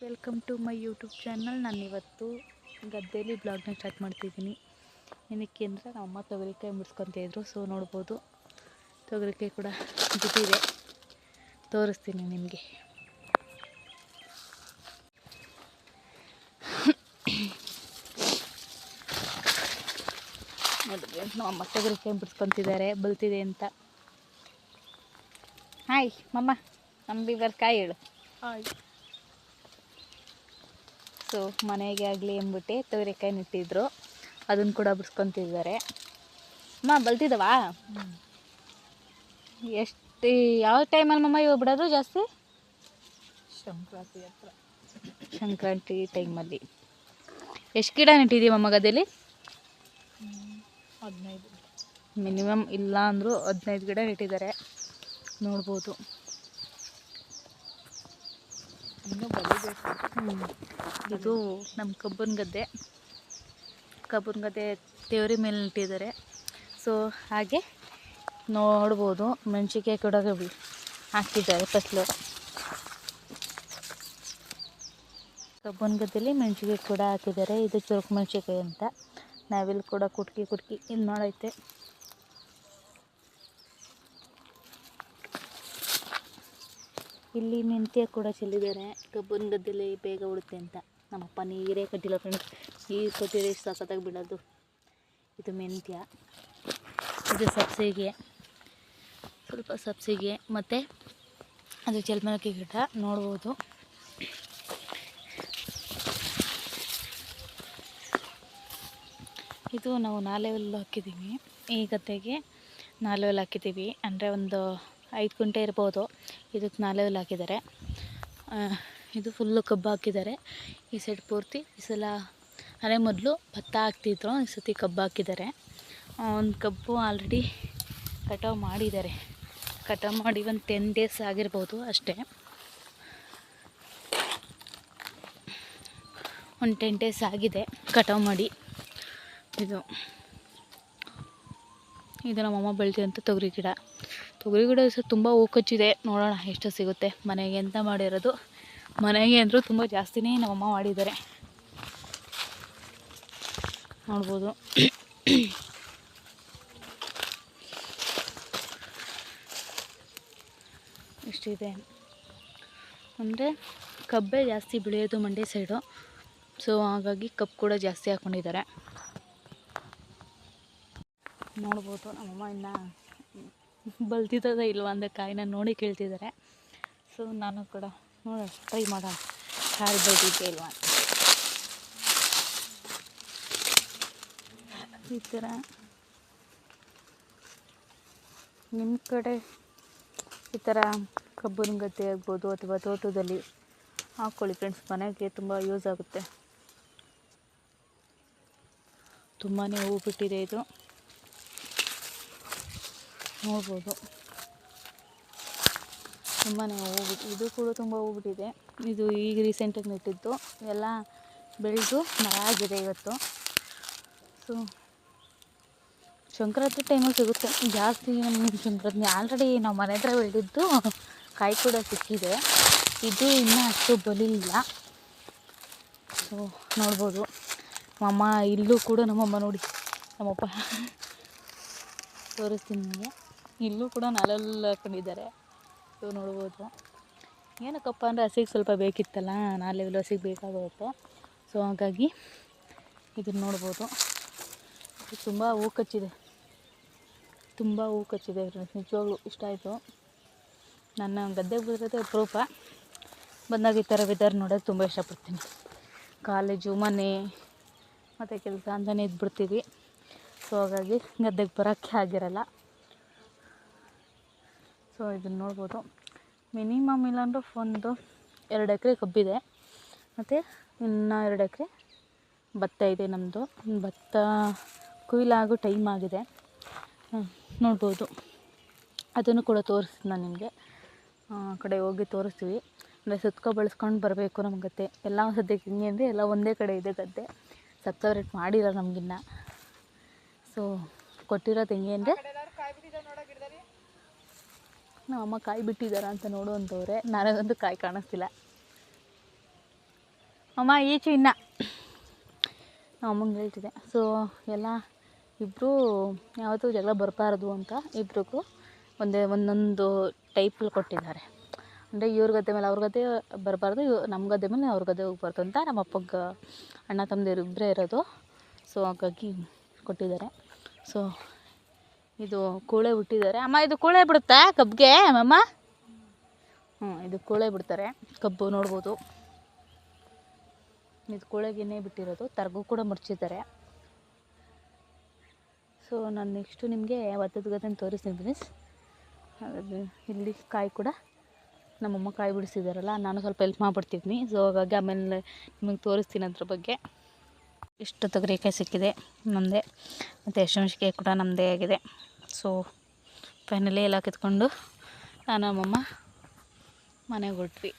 Welcome to my YouTube channel. ನಾನಿವತ್ತು ಗದ್ದೆಯಲ್ಲಿ ಬ್ಲಾಗ್ನ start ಮಾಡ್ತಿದ್ದೀನಿ. ಏನಕ್ಕೆ ಅಂದರೆ ನಮ್ಮಮ್ಮ ತೊಗರಿಕಾಯಿ ಮುಡ್ಸ್ಕೊತಿದ್ರು. ಸೊ ನೋಡ್ಬೋದು ತೊಗರಿಕಾಯಿ ಕೂಡ ಬಿಟ್ಟಿದೆ, ತೋರಿಸ್ತೀನಿ ನಿಮಗೆ. ನೋಡಿದ್ರೆ ನಮ್ಮಮ್ಮ ತೊಗರಿಕಾಯಿ ಬಿಡ್ಸ್ಕೊತಿದ್ದಾರೆ, ಬಲ್ತಿದೆ ಅಂತ. ಹಾಯ್ ಮಮ್ಮ, ನಮ್ಮ ಇವರು ಕಾಯಿ ಹೇಳು. ಹಾಯ್. ಸೊ ಮನೆಗೆ ಆಗಲಿ ಎಂದ್ಬಿಟ್ಟು ತೊಗರಿಕಾಯಿ ನೆಟ್ಟಿದ್ರು, ಅದನ್ನು ಕೂಡ ಬಿಡ್ಸ್ಕೊತಿದ್ದಾರೆ. ಅಮ್ಮ ಬಲ್ತಿದವಾ? ಎಷ್ಟು ಯಾವ ಟೈಮಲ್ಲಿ ಮಮ್ಮ ಇವಾಗ ಬಿಡೋದು ಜಾಸ್ತಿ? ಸಂಕ್ರಾಂತಿ ಹತ್ರ. ಸಂಕ್ರಾಂತಿ ಟೈಮಲ್ಲಿ. ಎಷ್ಟು ಗಿಡ ನೆಟ್ಟಿದ್ದೀವಮ್ಮ ಗದ್ದೆಯಲ್ಲಿ? 15 ಮಿನಿಮಮ್, ಇಲ್ಲ ಅಂದರೂ 15 ಗಿಡ ನೆಟ್ಟಿದ್ದಾರೆ. ನೋಡ್ಬೋದು. ಇನ್ನೂ ಬಲಿಬೇಕು. ಇದು ನಮ್ಮ ಕಬ್ಬನ ಗದ್ದೆ. ದೇವ್ರ ಮೇಲೆ ನೆಟ್ಟಿದ್ದಾರೆ. ಸೊ ಹಾಗೆ ನೋಡ್ಬೋದು, ಮೆಣಸಿನ್ಕಾಯಿ ಕೂಡ ಹಾಕಿದ್ದಾರೆ ಫಸಲು. ಕಬ್ಬನ ಗದ್ದೆಯಲ್ಲಿ ಮೆಣಸಿನ್ಕಾಯಿ ಕೂಡ ಹಾಕಿದ್ದಾರೆ. ಇದು ಚುರುಕು ಮೆಣಸಿನ್ಕಾಯಿ ಅಂತ. ನಾವಿಲ್ಲಿ ಕೂಡ ಕುಟ್ಕಿ ಇದು ಮಾಡೈತೆ. ಇಲ್ಲಿ ಮೆಂತ್ಯ ಕೂಡ ಚೆಲ್ಲಿದ್ದಾರೆ. ಕಬ್ಬನ ಗದ್ದೆಯಲ್ಲಿ ಬೇಗ ಉಳುತ್ತೆ ಅಂತ. ನಮ್ಮಪ್ಪ ನೀರೇ ಕಟ್ಟಿಲ್ಲ ಫ್ರೆಂಡ್ಸ್, ನೀರು ಕೊಟ್ಟಿದ್ರೆ ಇಷ್ಟು ಸಖತ್ತಾಗಿ ಬಿಡೋದು. ಇದು ಮೆಂತ್ಯ, ಇದು ಸಬ್ಸಿಗೆ, ಸ್ವಲ್ಪ ಸಬ್ಸಿಗೆ, ಮತ್ತು ಅದು ಚಲ್ಮಲಕ್ಕಿ ಗಿಡ ನೋಡ್ಬೋದು. ಇದು ನಾವು 4 ಲೆವೆಲ್ ಹಾಕಿದ್ದೀವಿ. ಈ ಗದ್ದೆಗೆ 4 ಲೆವೆಲ್ ಹಾಕಿದ್ದೀವಿ, ಅಂದರೆ ಒಂದು 5 ಗುಂಟೆ ಇರ್ಬೋದು. ಇದಕ್ಕೆ 4 ಲೆವೆಲ್ ಹಾಕಿದ್ದಾರೆ. ಇದು ಫುಲ್ಲು ಕಬ್ಬು ಹಾಕಿದ್ದಾರೆ. ಈ ಸೈಡ್ ಪೂರ್ತಿ ಈ ಸಲ ಅದೇ ಮೊದಲು ಭತ್ತ ಹಾಕ್ತಿದ್ರು, ಈ ಸತಿ ಕಬ್ಬು ಹಾಕಿದ್ದಾರೆ. ಒಂದು ಕಬ್ಬು ಆಲ್ರೆಡಿ ಕಟಾವು ಮಾಡಿದ್ದಾರೆ. ಕಟಾವು ಮಾಡಿ ಒಂದು 10 ಡೇಸ್ ಆಗಿರ್ಬೋದು ಅಷ್ಟೇ. ಒಂದು 10 ಡೇಸ್ ಆಗಿದೆ ಕಟಾವು ಮಾಡಿ. ಇದು ನಮ್ಮಮ್ಮ ಬೆಳೆದಿರೋಂಥ ತೊಗರಿ ಗಿಡ ಸಹ ತುಂಬ ಹೂ ಕಚ್ಚಿದೆ. ನೋಡೋಣ ಎಷ್ಟು ಸಿಗುತ್ತೆ. ಮನೆಗೆ ಅಂತ ಮಾಡಿರೋದು, ಮನೆಗೆ ಅಂದರೂ ತುಂಬ ಜಾಸ್ತಿನೇ ನಮ್ಮಮ್ಮ ಮಾಡಿದ್ದಾರೆ. ನೋಡ್ಬೋದು. ಎಷ್ಟಿದೆ ಅಂದರೆ ಕಬ್ಬೇ ಜಾಸ್ತಿ ಬೆಳೆಯೋದು ಮಂಡ್ಯ ಸೈಡು. ಸೊ ಹಾಗಾಗಿ ಕಬ್ಬು ಕೂಡ ಜಾಸ್ತಿ ಹಾಕ್ಕೊಂಡಿದ್ದಾರೆ. ನೋಡ್ಬೋದು ನಮ್ಮಮ್ಮ ಇನ್ನು ಬಲ್ತಿದ್ದದ ಇಲ್ವ ಅಂದರೆ ಕಾಯಿನ ನೋಡಿ ಕೇಳ್ತಿದ್ದಾರೆ. ಸೊ ನಾನು ಕೂಡ ನೋಡೋಣ, ಟ್ರೈ ಮಾಡೋಣ ಕಾಯಿ ಬಲ್ತಿದ್ದೆ ಇಲ್ವ ಅಂತ. ಈ ಥರ ನಿಮ್ಮ ಕಡೆ ಈ ಥರ ಕಬ್ಬನ ಗದ್ದೆ ಆಗ್ಬೋದು ಅಥವಾ ತೋಟದಲ್ಲಿ ಹಾಕ್ಕೊಳ್ಳಿ ಫ್ರೆಂಡ್ಸ್. ಮನೆಗೆ ತುಂಬ ಯೂಸ್ ಆಗುತ್ತೆ. ತುಂಬಾ ಹೂ ಬಿಟ್ಟಿದೆ. ಇದು ನೋಡ್ಬೋದು, ತುಂಬಾ ಇದು ಕೂಡ ತುಂಬ ಹೂ ಬಿಟ್ಟಿದೆ. ಇದು ಈಗ ರೀಸೆಂಟಾಗಿ ನೆಟ್ಟಿದ್ದು, ಎಲ್ಲ ಬೆಳೆದು ಮರ ಆಗಿದೆ ಇವತ್ತು. ಸೊ ಸಂಕ್ರಾಂತಿ ಟೈಮಲ್ಲಿ ಸಿಗುತ್ತೆ ಜಾಸ್ತಿ. ನಮ್ಮ ಸಂಕ್ರಾಂತಿ ಆಲ್ರೆಡಿ ನಾವು ಮನೆ ಹತ್ರ ಬೆಳೆದಿದ್ದು ಕಾಯಿ ಕೂಡ ಸಿಕ್ಕಿದೆ. ಇದು ಇನ್ನೂ ಅಷ್ಟು ಬಲಿಲ್ಲ. ಸೊ ನೋಡ್ಬೋದು. ನಮ್ಮಮ್ಮ ಇಲ್ಲೂ ಕೂಡ ನಮ್ಮಮ್ಮ ನೋಡಿ, ನಮ್ಮಪ್ಪ ತೋರಿಸ್ತೀನಿ ನಿಮಗೆ. ಇಲ್ಲೂ ಕೂಡ 4 ಲೆವೆಲ್ ಹಾಕೊಂಡಿದ್ದಾರೆ. ಸೊ ನೋಡ್ಬೋದು. ಏನಕ್ಕಪ್ಪ ಅಂದರೆ ಹಸಿಗೆ ಸ್ವಲ್ಪ ಬೇಕಿತ್ತಲ್ಲ, 4 ಲೆವೆಲ್ ಹಸಿಗೆ ಬೇಕಾಗುತ್ತೆ. ಸೊ ಹಾಗಾಗಿ ಇದನ್ನು ನೋಡ್ಬೋದು. ತುಂಬ ಹೂ ಕಚ್ಚಿದೆ, ನಿಜವಾಗ್ಲೂ ಇಷ್ಟ ಆಯಿತು. ನನ್ನ ಗದ್ದೆಗೆ ಬರೋದೇ ಅಪರೂಪ. ಬಂದಾಗ ಈ ಥರ ವೆದರ್ ನೋಡೋದು ತುಂಬ ಇಷ್ಟಪಡ್ತೀನಿ. ಕಾಲೇಜು, ಮನೆ ಮತ್ತು ಕೆಲಸ ಅಂತಲೇ ಇದ್ಬಿಡ್ತೀವಿ. ಸೊ ಹಾಗಾಗಿ ಗದ್ದೆಗೆ ಬರೋಕ್ಕೆ ಆಗಿರಲ್ಲ. ಸೊ ಇದನ್ನು ನೋಡ್ಬೋದು. ಮಿನಿಮಮ್ ಇಲ್ಲಾಂದ್ರೂ ಒಂದು 2 ಎಕರೆ ಕಬ್ಬಿದೆ, ಮತ್ತು ಇನ್ನು 2 ಎಕರೆ ಭತ್ತ ಇದೆ ನಮ್ಮದು. ಭತ್ತ ಕೊಯ್ಲಾಗೋ ಟೈಮ್ ಆಗಿದೆ. ನೋಡ್ಬೋದು. ಅದನ್ನು ಕೂಡ ತೋರಿಸ್ತೀನಿ ನಾನು ನಿಮಗೆ. ಆ ಕಡೆ ಹೋಗಿ ತೋರಿಸ್ತೀವಿ. ಅಂದರೆ ಬಳಸ್ಕೊಂಡು ಬರಬೇಕು ನಮ್ಮ ಗದ್ದೆ. ಎಲ್ಲ ಸದ್ಯಕ್ಕೆ ಹಿಂಗೆ ಅಂದರೆ ಎಲ್ಲ ಒಂದೇ ಕಡೆ ಇದೆ ಗದ್ದೆ. ಸಪ್ರೇಟ್ ಮಾಡಿಲ್ಲ ನಮಗಿನ್ನ. ಸೊ ಕೊಟ್ಟಿರೋದು ಹೆಂಗೆ ಅಂದರೆ ನಮ್ಮಮ್ಮ ಕಾಯಿ ಬಿಟ್ಟಿದ್ದಾರ ಅಂತ ನೋಡುವಂಥವ್ರೆ. ನನಗಂತೂ ಕಾಯಿ ಕಾಣಿಸ್ತಿಲ್ಲ. ಅಮ್ಮ ಈಚು ಇನ್ನು ಅಮ್ಮಂಗೆ ಹೇಳ್ತಿದ್ದೆ. ಸೊ ಎಲ್ಲ ಇಬ್ಬರು ಯಾವತ್ತೂ ಜಗಳ ಬರಬಾರ್ದು ಅಂತ ಇಬ್ರಿಗೂ ಒಂದೊಂದು ಟೈಪಲ್ಲಿ ಕೊಟ್ಟಿದ್ದಾರೆ. ಅಂದರೆ ಇವ್ರ ಗದ್ದೆ ಮೇಲೆ ಅವ್ರ ಗದ್ದೆ ಬರಬಾರ್ದು, ನಮ್ಮ ಗದ್ದೆ ಮೇಲೆ ಅವ್ರ ಗದ್ದೆ ಹೋಗ್ಬಾರ್ದು ಅಂತ. ನಮ್ಮ ಅಪ್ಪಗೆ ಅಣ್ಣ ತಮ್ಮದಿರು ಇಬ್ಬರೇ ಇರೋದು. ಸೊ ಹಾಗಾಗಿ ಕೊಟ್ಟಿದ್ದಾರೆ. ಸೊ ಇದು ಕೂಳೆ ಬಿಟ್ಟಿದ್ದಾರೆ. ಅಮ್ಮ ಇದು ಕೂಳೆ ಬಿಡುತ್ತಾ ಕಬ್ಬಿಗೆ ಅಮ್ಮ? ಇದು ಕೂಳೆ ಬಿಡ್ತಾರೆ, ಕಬ್ಬು ನೋಡ್ಬೋದು. ಇದು ಕೂಳೆಗೇನೆ ಬಿಟ್ಟಿರೋದು, ತರಗು ಕೂಡ ಮುಚ್ಚಿದ್ದಾರೆ. ಸೊ ನಾನು ನೆಕ್ಸ್ಟು ನಿಮಗೆ ಭತ್ತದ ಗದ್ದೆನ ತೋರಿಸ್ತೀನಿ ಫ್ರೆಂಡ್ಸ್. ಇಲ್ಲಿ ಕಾಯಿ ಕೂಡ ನಮ್ಮಮ್ಮ ಕಾಯಿ ಬಿಡಿಸಿದಾರಲ್ಲ, ನಾನು ಸ್ವಲ್ಪ ಹೆಲ್ಪ್ ಮಾಡಿಬಿಡ್ತಿದ್ನಿ. ಸೊ ಹಾಗಾಗಿ ಆಮೇಲೆ ನಿಮಗೆ ತೋರಿಸ್ತೀನಿ ಅದ್ರ ಬಗ್ಗೆ. ಇಷ್ಟು ತೊಗರಿಕಾಯಿ ಸಿಕ್ಕಿದೆ ನಮ್ಮದೇ, ಮತ್ತು ಹಸಿಮೆಣ್ಸಿಕಾಯಿ ಕೂಡ ನಮ್ಮದೇ ಆಗಿದೆ. ಸೊ ಫೈನಲಿ ಎಲ್ಲ ಕಿತ್ಕೊಂಡು ನಾನು ನಮ್ಮಮ್ಮ ಮನೆಗೆ ಹೊರಟ್ವಿ.